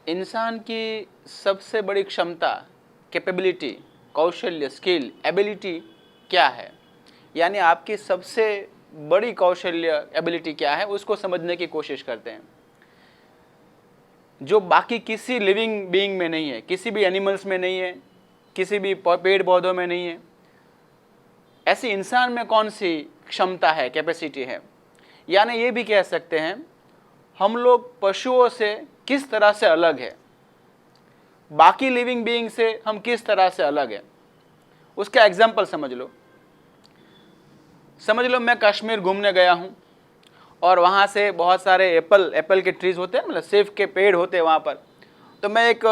इंसान की सबसे बड़ी क्षमता, कैपेबिलिटी, कौशल्य, स्किल, एबिलिटी क्या है, यानी आपकी सबसे बड़ी कौशल्य, एबिलिटी क्या है, उसको समझने की कोशिश करते हैं, जो बाकी किसी लिविंग बीइंग में नहीं है, किसी भी एनिमल्स में नहीं है, किसी भी पेड़ पौधों में नहीं है। ऐसी इंसान में कौन सी क्षमता है, कैपेसिटी है? यानी ये भी कह सकते हैं हम लोग पशुओं से किस तरह से अलग है, बाकी लिविंग बीइंग से हम किस तरह से अलग है। उसका एग्जाम्पल समझ लो मैं कश्मीर घूमने गया हूँ और वहाँ से बहुत सारे एप्पल के ट्रीज होते हैं, मतलब सेब के पेड़ होते हैं वहाँ पर। तो मैं एक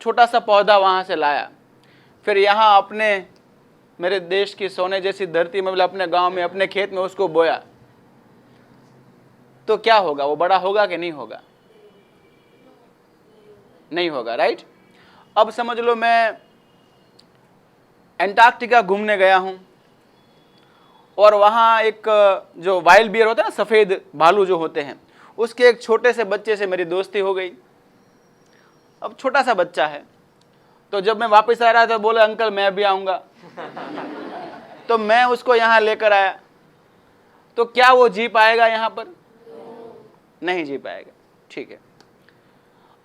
छोटा सा पौधा वहाँ से लाया, फिर यहाँ अपने मेरे देश की सोने जैसी धरती में, मतलब अपने गांव में, अपने खेत में उसको बोया, तो क्या होगा? वो बड़ा होगा कि नहीं होगा? नहीं होगा, राइट। अब समझ लो मैं एंटार्क्टिका घूमने गया हूं और वहां एक जो वाइल्ड बियर होता है ना, सफेद भालू जो होते हैं, उसके एक छोटे से बच्चे से मेरी दोस्ती हो गई। अब छोटा सा बच्चा है, तो जब मैं वापस आ रहा था बोला अंकल मैं भी आऊंगा। तो मैं उसको यहां लेकर आया, तो क्या वो जी पाएगा? यहां पर नहीं जी पाएगा, ठीक है।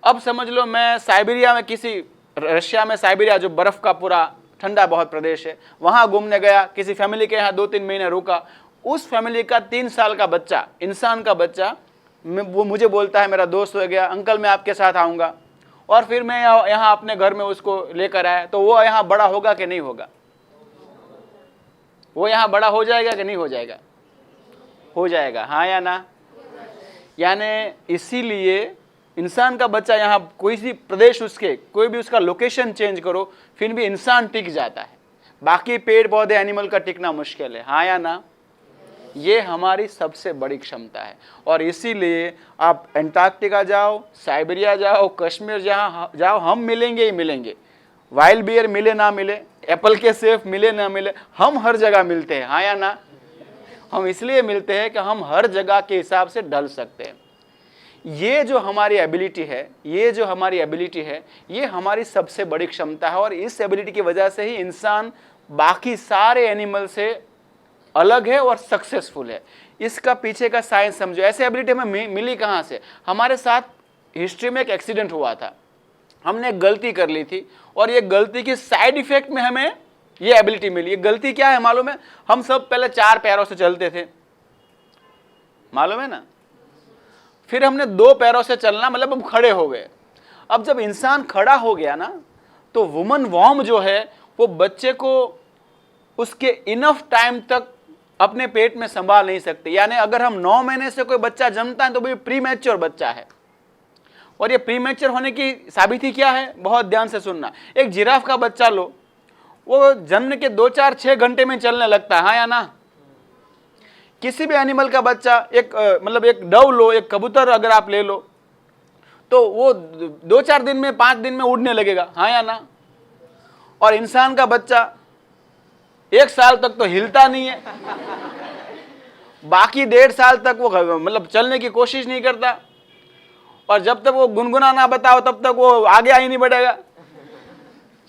अब समझ लो मैं साइबेरिया में, किसी रशिया में साइबेरिया जो बर्फ का पूरा ठंडा बहुत प्रदेश है, वहां घूमने गया, किसी फैमिली के यहाँ 2-3 महीने रुका। उस फैमिली का 3 साल का बच्चा, इंसान का बच्चा, वो मुझे बोलता है, मेरा दोस्त हो गया, अंकल मैं आपके साथ आऊंगा। और फिर मैं यहाँ अपने घर में उसको लेकर आया, तो वो यहाँ बड़ा होगा कि नहीं होगा? वो यहाँ बड़ा हो जाएगा कि नहीं हो जाएगा? हो जाएगा, हाँ या ना? यानी इसीलिए इंसान का बच्चा यहाँ कोई भी प्रदेश, उसके कोई भी उसका लोकेशन चेंज करो, फिर भी इंसान टिक जाता है। बाकी पेड़ पौधे, एनिमल का टिकना मुश्किल है, हाँ या ना? ये हमारी सबसे बड़ी क्षमता है। और इसीलिए आप एंटार्क्टिका जाओ, साइबेरिया जाओ, कश्मीर जहाँ जाओ, हम मिलेंगे ही मिलेंगे। वाइल्ड बियर मिले ना मिले, एप्पल के सेब मिले ना मिले, हम हर जगह मिलते हैं, हाँ या ना? हम इसलिए मिलते हैं कि हम हर जगह के हिसाब से ढल सकते हैं। ये जो हमारी एबिलिटी है, ये हमारी सबसे बड़ी क्षमता है। और इस एबिलिटी की वजह से ही इंसान बाकी सारे एनिमल से अलग है और सक्सेसफुल है। इसका पीछे का साइंस समझो। ऐसे एबिलिटी हमें मिली कहाँ से? हमारे साथ हिस्ट्री में एक एक्सीडेंट हुआ था, हमने एक गलती कर ली थी, और ये गलती की साइड इफेक्ट में हमें ये एबिलिटी मिली। ये गलती क्या है मालूम है? हम सब पहले 4 पैरों से चलते थे, मालूम है ना? फिर हमने 2 पैरों से चलना, मतलब हम खड़े हो गए। अब जब इंसान खड़ा हो गया ना, तो वुमन वॉर्म जो है वो बच्चे को उसके इनफ टाइम तक अपने पेट में संभाल नहीं सकते। यानी अगर हम 9 महीने से कोई बच्चा जन्मता है तो वो प्रीमैच्योर बच्चा है। और ये प्रीमैच्योर होने की साबिती क्या है? बहुत ध्यान से सुनना। एक जिराफ का बच्चा लो, वो जन्म के 2-4-6 घंटे में चलने लगता है, हाँ या ना? किसी भी एनिमल का बच्चा, एक मतलब एक डव लो, एक कबूतर अगर आप ले लो, तो वो 2-4 दिन में, 5 दिन में उड़ने लगेगा, हाँ या ना? और इंसान का बच्चा 1 साल तक तो हिलता नहीं है, बाकी 1.5 साल तक वो मतलब चलने की कोशिश नहीं करता, और जब तक वो गुनगुनाना बताओ तब तक वो आगे ही नहीं बढ़ेगा।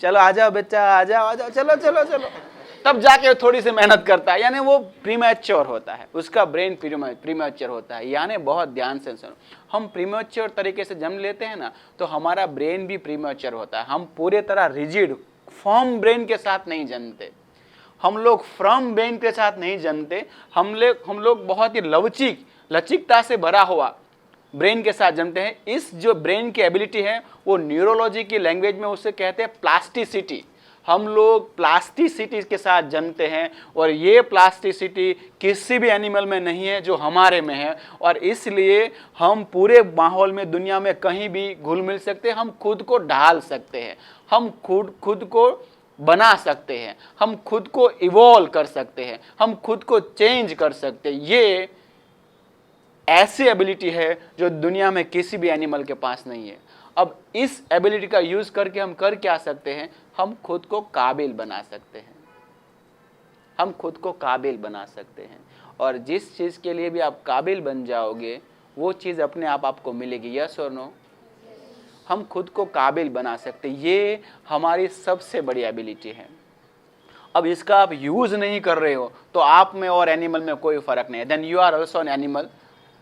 चलो आ जाओ बच्चा, आ जाओ, चलो चलो चलो, तब जाके थोड़ी सी मेहनत करता है। यानी वो प्रीमैच्योर होता है, उसका ब्रेन प्रीमैच्योर होता है। यानी बहुत ध्यान से सुनो, हम प्रीमैच्योर तरीके से जन्म लेते हैं ना, तो हमारा ब्रेन भी प्रीमैच्योर होता है। हम पूरे तरह रिजिड फर्म ब्रेन के साथ नहीं जन्मते, हम लोग फर्म ब्रेन के साथ नहीं जन्मते। हम लोग बहुत ही लचीकता से भरा हुआ ब्रेन के साथ जन्मते हैं। इस जो ब्रेन की एबिलिटी है, वो न्यूरोलॉजी की लैंग्वेज में उसे कहते हैं प्लास्टिसिटी। हम लोग प्लास्टिसिटी के साथ जन्मते हैं, और ये प्लास्टिसिटी किसी भी एनिमल में नहीं है जो हमारे में है। और इसलिए हम पूरे माहौल में, दुनिया में कहीं भी घुल मिल सकते हैं, हम खुद को ढाल सकते हैं, हम खुद को बना सकते हैं, हम खुद को इवॉल्व कर सकते हैं, हम खुद को चेंज कर सकते हैं। ये ऐसी एबिलिटी है जो दुनिया में किसी भी एनिमल के पास नहीं है। अब इस एबिलिटी का यूज करके हम कर क्या सकते हैं? हम खुद को काबिल बना सकते हैं, हम खुद को काबिल बना सकते हैं। और जिस चीज के लिए भी आप काबिल बन जाओगे, वो चीज अपने आप आपको मिलेगी। यस और नो? हम खुद को काबिल बना सकते, ये हमारी सबसे बड़ी एबिलिटी है। अब इसका आप यूज नहीं कर रहे हो तो आप में और एनिमल में कोई फर्क नहीं है। Then you are also an animal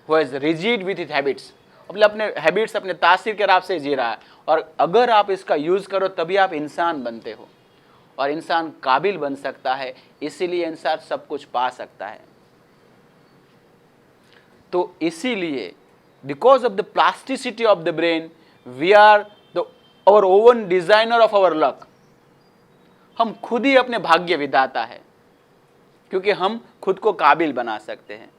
who is rigid with it habits, मतलब अपने हैबिट्स, अपने तासीर के राह से जी रहा है। और अगर आप इसका यूज करो तभी आप इंसान बनते हो, और इंसान काबिल बन सकता है, इसीलिए इंसान सब कुछ पा सकता है। तो इसीलिए because of the plasticity of the brain we are the our own designer of our luck. हम खुद ही अपने भाग्य विधाता है, क्योंकि हम खुद को काबिल बना सकते हैं।